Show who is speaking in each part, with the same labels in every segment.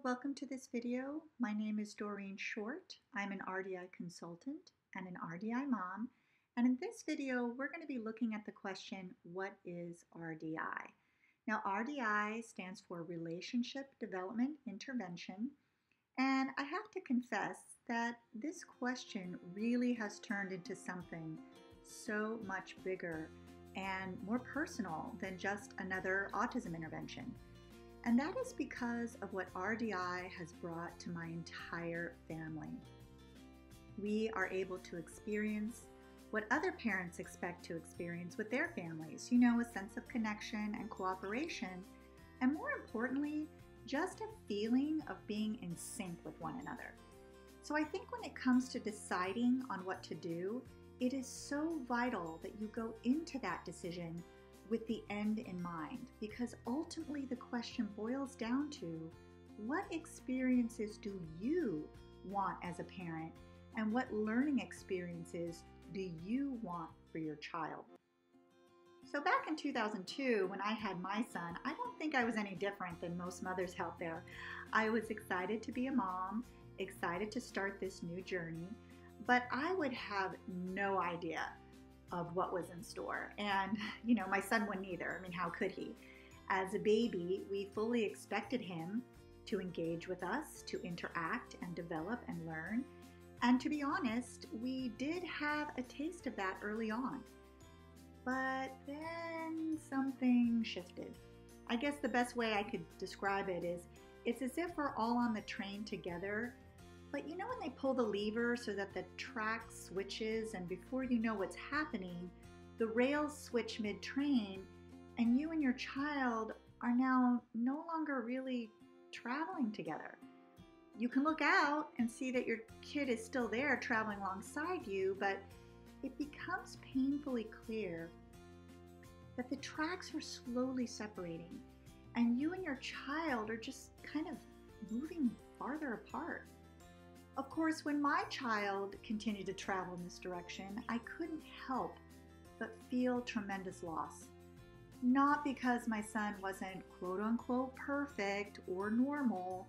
Speaker 1: Welcome to this video. My name is Doreen Short. I'm an RDI consultant and an RDI mom. And in this video, we're going to be looking at the question, what is RDI? Now, RDI stands for Relationship Development Intervention. And I have to confess that this question really has turned into something so much bigger and more personal than just another autism intervention. And that is because of what RDI has brought to my entire family. We are able to experience what other parents expect to experience with their families. You know, a sense of connection and cooperation, and more importantly, just a feeling of being in sync with one another. So I think when it comes to deciding on what to do, it is so vital that you go into that decision with the end in mind, because ultimately the question boils down to, what experiences do you want as a parent, and what learning experiences do you want for your child? So back in 2002, when I had my son, I don't think I was any different than most mothers out there. I was excited to be a mom, excited to start this new journey, but I would have no idea of what was in store. And, you know, my son wouldn't either. I mean, how could he? As a baby, we fully expected him to engage with us, to interact and develop and learn. And to be honest, we did have a taste of that early on. But then something shifted. I guess the best way I could describe it is, it's as if we're all on the train together. But you know when they pull the lever so that the track switches, and before you know what's happening, the rails switch mid-train, and you and your child are now no longer really traveling together. You can look out and see that your kid is still there traveling alongside you, but it becomes painfully clear that the tracks are slowly separating, and you and your child are just kind of moving farther apart. Of course, when my child continued to travel in this direction, I couldn't help but feel tremendous loss. Not because my son wasn't quote-unquote perfect or normal,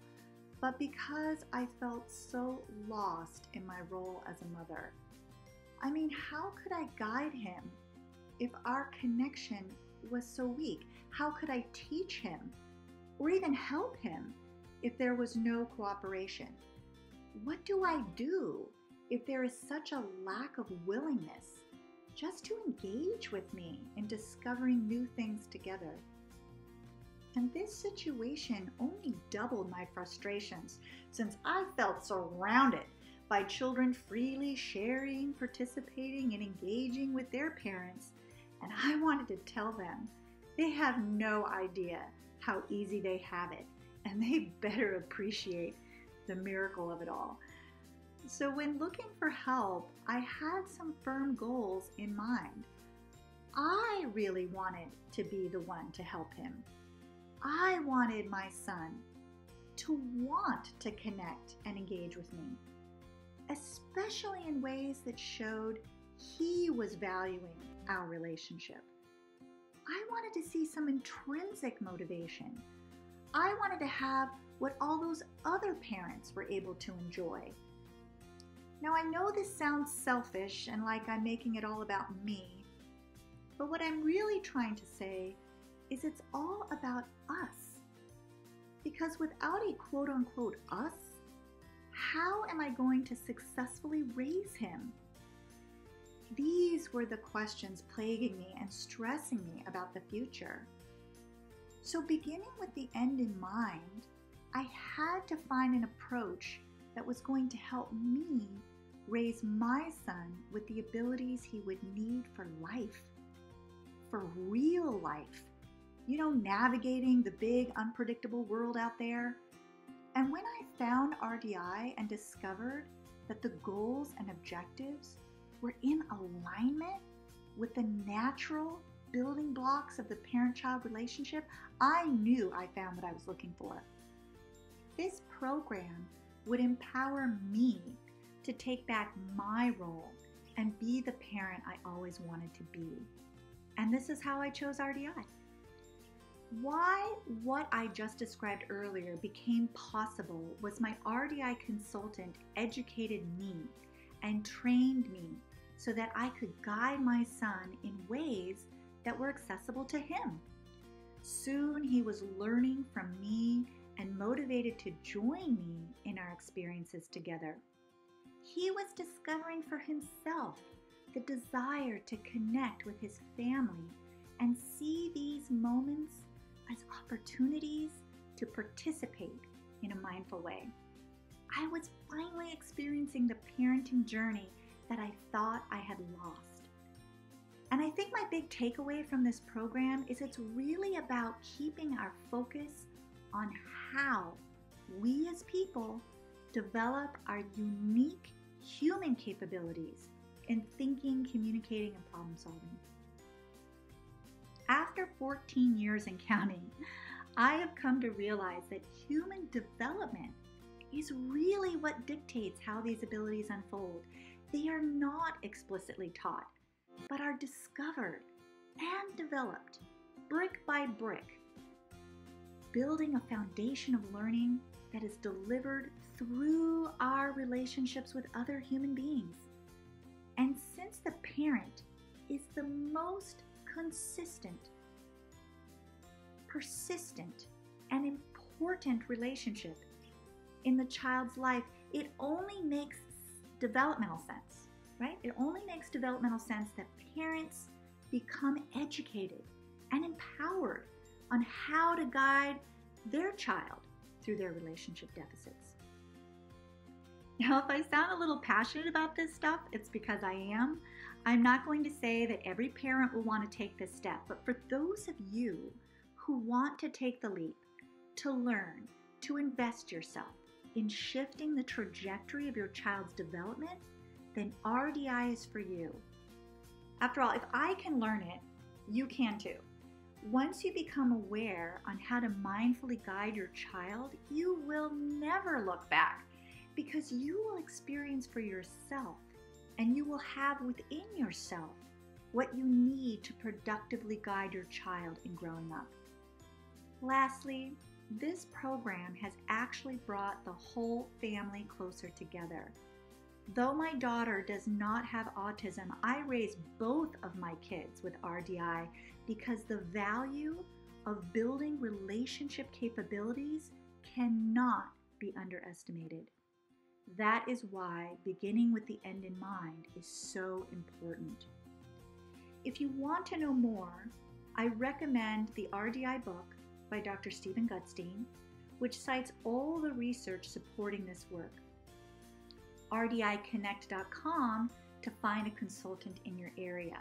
Speaker 1: but because I felt so lost in my role as a mother. I mean, how could I guide him if our connection was so weak? How could I teach him or even help him if there was no cooperation? What do I do if there is such a lack of willingness just to engage with me in discovering new things together? And this situation only doubled my frustrations, since I felt surrounded by children freely sharing, participating, and engaging with their parents, and I wanted to tell them they have no idea how easy they have it, and they better appreciate the miracle of it all. So when looking for help, I had some firm goals in mind. I really wanted to be the one to help him. I wanted my son to want to connect and engage with me, especially in ways that showed he was valuing our relationship. I wanted to see some intrinsic motivation. I wanted to have what all those other parents were able to enjoy. Now, I know this sounds selfish and like I'm making it all about me, but what I'm really trying to say is it's all about us. Because without a quote-unquote us, how am I going to successfully raise him? These were the questions plaguing me and stressing me about the future. So beginning with the end in mind, I had to find an approach that was going to help me raise my son with the abilities he would need for life, for real life. You know, navigating the big, unpredictable world out there. And when I found RDI and discovered that the goals and objectives were in alignment with the natural building blocks of the parent-child relationship, I knew I found what I was looking for. This program would empower me to take back my role and be the parent I always wanted to be. And this is how I chose RDI. Why what I just described earlier became possible was my RDI consultant educated me and trained me so that I could guide my son in ways that were accessible to him. Soon he was learning from me and motivated to join me in our experiences together. He was discovering for himself the desire to connect with his family and see these moments as opportunities to participate in a mindful way. I was finally experiencing the parenting journey that I thought I had lost. And I think my big takeaway from this program is it's really about keeping our focus on how we as people develop our unique human capabilities in thinking, communicating, and problem solving. After 14 years and counting, I have come to realize that human development is really what dictates how these abilities unfold. They are not explicitly taught, but are discovered and developed brick by brick, building a foundation of learning that is delivered through our relationships with other human beings. And since the parent is the most consistent, persistent, and important relationship in the child's life, it only makes developmental sense, right? It only makes developmental sense that parents become educated and empowered on how to guide their child through their relationship deficits. Now, if I sound a little passionate about this stuff, it's because I am. I'm not going to say that every parent will want to take this step, but for those of you who want to take the leap, to learn, to invest yourself in shifting the trajectory of your child's development, then RDI is for you. After all, if I can learn it, you can too. Once you become aware on how to mindfully guide your child, you will never look back because you will experience for yourself and you will have within yourself what you need to productively guide your child in growing up. Lastly, this program has actually brought the whole family closer together. Though my daughter does not have autism, I raised both of my kids with RDI because the value of building relationship capabilities cannot be underestimated. That is why beginning with the end in mind is so important. If you want to know more, I recommend the RDI book by Dr. Stephen Gutstein, which cites all the research supporting this work. rdiconnect.com to find a consultant in your area.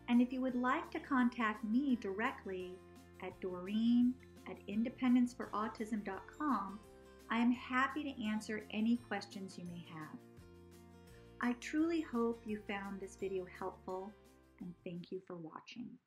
Speaker 1: And if you would like to contact me directly at doreen@independenceforautism.com, I am happy to answer any questions you may have. I truly hope you found this video helpful, and thank you for watching.